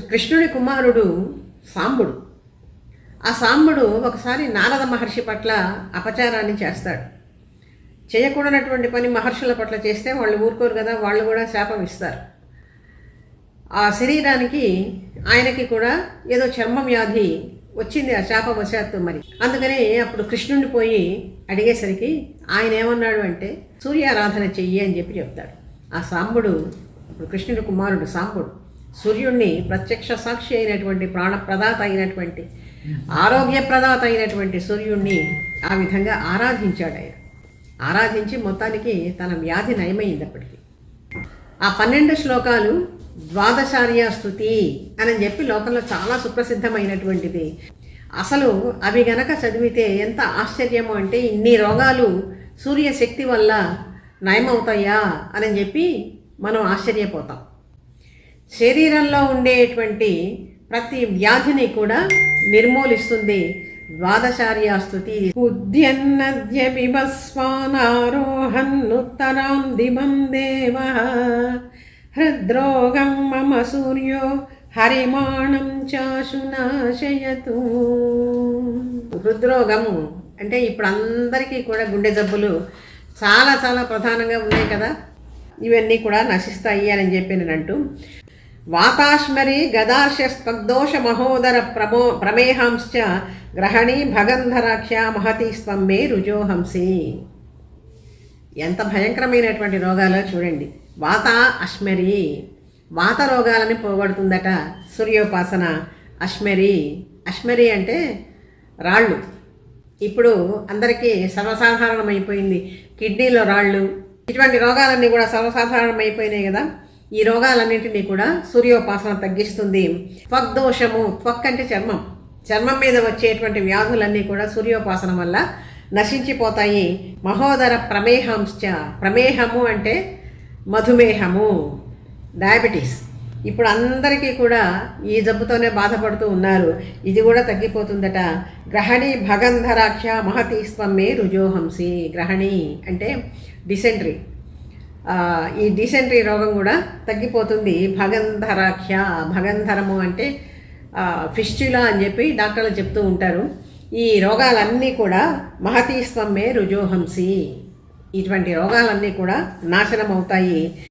కృష్ణుడి కుమారుడు సాంబుడు. ఆ సాంబుడు ఒకసారి నారద మహర్షి పట్ల అపచారాన్ని చేస్తాడు. చేయకూడనటువంటి పని మహర్షుల పట్ల చేస్తే వాళ్ళు ఊరుకోరు కదా, వాళ్ళు కూడా శాపం ఇస్తారు. ఆ శరీరానికి ఆయనకి కూడా ఏదో చర్మ వ్యాధి వచ్చింది ఆ శాపవశాత్తు. మరి అందుకనే అప్పుడు కృష్ణుడిని పోయి అడిగేసరికి ఆయన ఏమన్నాడు అంటే సూర్యారాధన చెయ్యి అని చెప్పి చెప్తాడు. ఆ సాంబుడు, ఇప్పుడు కృష్ణుడి కుమారుడు సాంబుడు, సూర్యుడిని ప్రత్యక్ష సాక్షి అయినటువంటి ప్రాణప్రదాత అయినటువంటి ఆరోగ్యప్రదాత అయినటువంటి సూర్యుడిని ఆ విధంగా ఆరాధించాడు. ఆయన ఆరాధించి మొత్తానికి తన వ్యాధి నయమైంది. అప్పటికి ఆ 12 శ్లోకాలు ద్వాదశార్య స్తుతి అని చెప్పి లోకంలో చాలా సుప్రసిద్ధమైనటువంటిది. అసలు అవి గనక చదివితే ఎంత ఆశ్చర్యమో అంటే ఇన్ని రోగాలు సూర్యశక్తి వల్ల నయమవుతాయా అని చెప్పి మనం ఆశ్చర్యపోతాం. శరీరంలో ఉండేటువంటి ప్రతి వ్యాధిని కూడా నిర్మూలిస్తుంది ద్వాదశార్య స్తుతి. ఉద్యన్నద్య బిభస్వానారోహన్నుత్తరాం దివం దేవ హృద్రోగం మమ సూర్యో హరిమాణం చాశునాశయతు. హృద్రోగం అంటే ఇప్పుడు అందరికీ కూడా గుండె జబ్బులు చాలా చాలా ప్రధానంగా ఉన్నాయి కదా, ఇవన్నీ కూడా నశిస్తాయి అని చెప్పి నేను అంటూ, వాతాశ్మరి గదార్షస్పగ్దోష మహోదర ప్రమేహాంశ్చ గ్రహణీ భగంధరాఖ్య మహతి స్వం మే రుజోహంసి. ఎంత భయంకరమైనటువంటి రోగాలో చూడండి. వాత అశ్మరి, వాత రోగాలని పోగొడుతుందట సూర్యోపాసన. అశ్మరి, అశ్మరి అంటే రాళ్ళు. ఇప్పుడు అందరికీ సర్వసాధారణమైపోయింది కిడ్నీలో రాళ్ళు, ఇటువంటి రోగాలన్నీ కూడా సర్వసాధారణమైపోయినాయి కదా. ఈ రోగాలన్నింటినీ కూడా సూర్యోపాసన తగ్గిస్తుంది. త్వక్ దోషము, త్వక్ అంటే చర్మం, చర్మం మీద వచ్చేటువంటి వ్యాధులన్నీ కూడా సూర్యోపాసన వల్ల నశించిపోతాయి. మహోదర ప్రమేహాంశ్చ, ప్రమేహము అంటే మధుమేహము, డయాబెటీస్. ఇప్పుడు అందరికీ కూడా ఈ జబ్బుతోనే బాధపడుతూ ఉన్నారు, ఇది కూడా తగ్గిపోతుందట. గ్రహణి భగంధరాఖ్య మహతి స్వం మే రుజోహంసి. గ్రహణి అంటే డిసెంట్రీ, ఈ డిసెంట్రీ రోగం కూడా తగ్గిపోతుంది. భగంధరాఖ్య, భగంధరము అంటే ఫిస్టులా అని చెప్పి డాక్టర్లు చెప్తూ ఉంటారు. ఈ రోగాలన్నీ కూడా మహతి స్వం మే రుజోహంసి, ఇటువంటి రోగాలన్నీ కూడా నాశనం అవుతాయి.